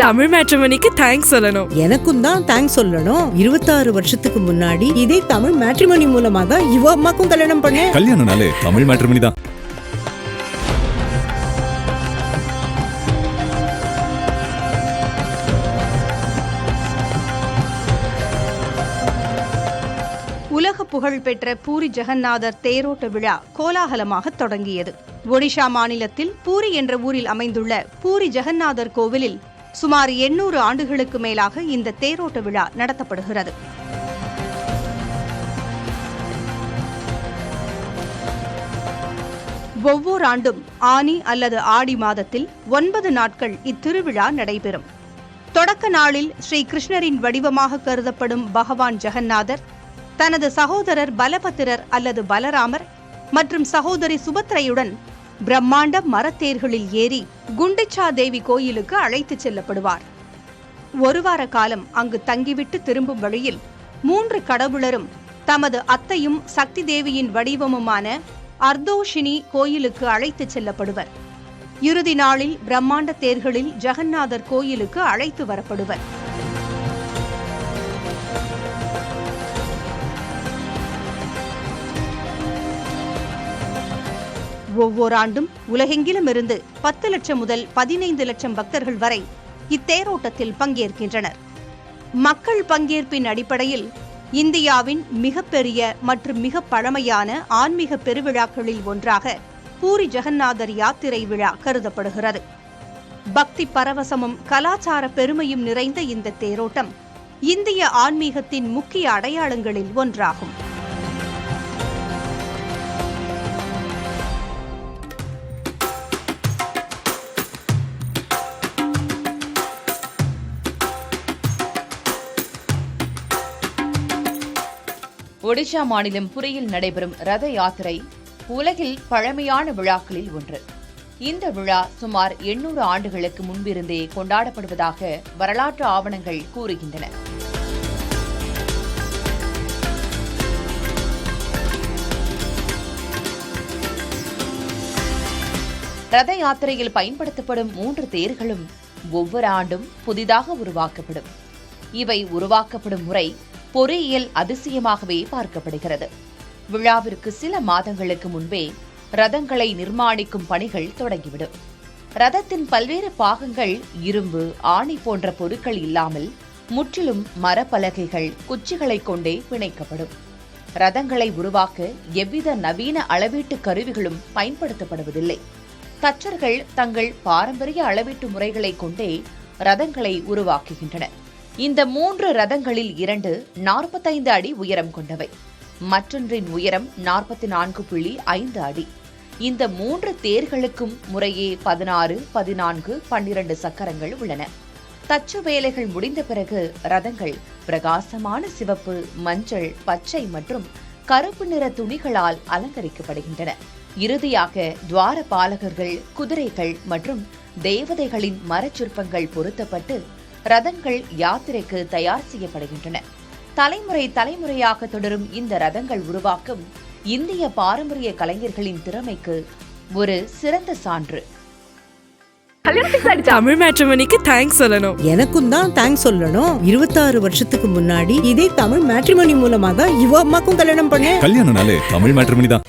Tamil மேட்ரிமோனிக்கு thanks சொல்லணும். எனக்கும் தான் தேங்க்ஸ் சொல்லணும். 26 வருஷத்துக்கு முன்னாடி இதே தமிழ் மேட்ரிமோனி மூலமா தான் இவ அம்மாக்கும் கல்யாணம் பண்ணேன். கல்யாணம்னாலே தமிழ் மேட்ரிமோனி தான். உலக புகழ் பெற்ற பூரி ஜெகநாதர் தேரோட்ட விழா கோலாகலமாக தொடங்கியது. ஒடிஷா மாநிலத்தில் பூரி என்ற ஊரில் அமைந்துள்ள பூரி ஜெகநாதர் கோவிலில் சுமார் 800 ஆண்டுகளுக்கு மேலாக இந்த தேரோட்ட விழா நடத்தப்படுகிறது. ஒவ்வொரு ஆண்டும் ஆனி அல்லது ஆடி மாதத்தில் 9 நாட்கள் இத்திருவிழா நடைபெறும். தொடக்க நாளில் ஸ்ரீ கிருஷ்ணரின் வடிவமாக கருதப்படும் பகவான் ஜெகநாதர் தனது சகோதரர் பலபத்திரர் அல்லது பலராமர் மற்றும் சகோதரி சுபத்ரையுடன் பிரம்மாண்ட மரத்தேர்களில் ஏறி குண்டிச்சா தேவி கோயிலுக்கு அழைத்துச் செல்லப்படுவார். ஒரு வார காலம் அங்கு தங்கிவிட்டு திரும்பும் வழியில் 3 கடவுளரும் தமது அத்தையும் சக்தி தேவியின் வடிவமுமான அர்தோஷினி கோயிலுக்கு அழைத்துச் செல்லப்படுவர். இறுதி நாளில் பிரம்மாண்ட தேர்களில் ஜெகநாதர் கோயிலுக்கு அழைத்து வரப்படுவர். ஒவ்வொரு ஆண்டும் உலகெங்கிலும் இருந்து 10 லட்சம் முதல் 15 லட்சம் பக்தர்கள் வரை இத்தேரோட்டத்தில் பங்கேற்கின்றனர். மக்கள் பங்கேற்பின் அடிப்படையில் இந்தியாவின் மிகப்பெரிய மற்றும் மிக பழமையான ஆன்மீக பெருவிழாக்களில் ஒன்றாக பூரி ஜெகநாதர் யாத்திரை விழா கருதப்படுகிறது. பக்தி பரவசமும் கலாச்சார பெருமையும் நிறைந்த இந்த தேரோட்டம் இந்திய ஆன்மீகத்தின் முக்கிய அடையாளங்களில் ஒன்றாகும். ஒடிஷா மாநிலம் புரியில் நடைபெறும் ரத யாத்திரை உலகில் பழமையான விழாக்களில் ஒன்று. இந்த விழா சுமார் 800 ஆண்டுகளுக்கு முன்பிருந்தே கொண்டாடப்படுவதாக வரலாற்று ஆவணங்கள் கூறுகின்றன. ரத யாத்திரையில் பயன்படுத்தப்படும் 3 தேர்களும் ஒவ்வொரு ஆண்டும் புதிதாக உருவாக்கப்படும். இவை உருவாக்கப்படும் முறை பொறியியல் அதிசயமாகவே பார்க்கப்படுகிறது. விழாவிற்கு சில மாதங்களுக்கு முன்பே ரதங்களை நிர்மாணிக்கும் பணிகள் தொடங்கிவிடும். ரதத்தின் பல்வேறு பாகங்கள் இரும்பு, ஆணி போன்ற பொருட்கள் இல்லாமல் முற்றிலும் மரப்பலகைகள், குச்சிகளை கொண்டே பிணைக்கப்படும். ரதங்களை உருவாக்க எவ்வித நவீன அளவீட்டு கருவிகளும் பயன்படுத்தப்படுவதில்லை. தச்சர்கள் தங்கள் பாரம்பரிய அளவீட்டு முறைகளை கொண்டே ரதங்களை உருவாக்குகின்றனர். இந்த 3 ரதங்களில் 2 45 அடி உயரம் கொண்டவை. மற்றொன்றின் உயரம் 44.5 அடி. இந்த 3 தேர்களுக்கும் முறையே 16, 14, 12 சக்கரங்கள் உள்ளன. தச்சு வேலைகள் முடிந்த பிறகு ரதங்கள் பிரகாசமான சிவப்பு, மஞ்சள், பச்சை மற்றும் கருப்பு நிற துணிகளால் அலங்கரிக்கப்படுகின்றன. இறுதியாக துவார பாலகர்கள், குதிரைகள் மற்றும் தேவதைகளின் மரச்சிற்பங்கள் பொருத்தப்பட்டு ரதங்கள் யாத்திரைக்கு தயார் செய்யப்படுகின்றன. தலைமுறை தலைமுறையாக தொடரும் இந்த ரதங்கள் உருவாக்கும் இந்திய பாரம்பரிய கலைஞர்களின் திறமைக்கு ஒரு சிறந்த சான்று. தமிழ் மேட்ரிமோனிக்கு தேங்க்ஸ் சொல்லணும். எனக்கும் தான் தேங்க்ஸ் சொல்லணும். 26 வருஷத்துக்கு முன்னாடி இதே தமிழ் மேட்ரிமோனி மூலமா தான் இவ அம்மாக்கும் கல்யாணம் பண்ணேன். கல்யாணம்னாலே தமிழ் மேட்ரிமோனி தான்.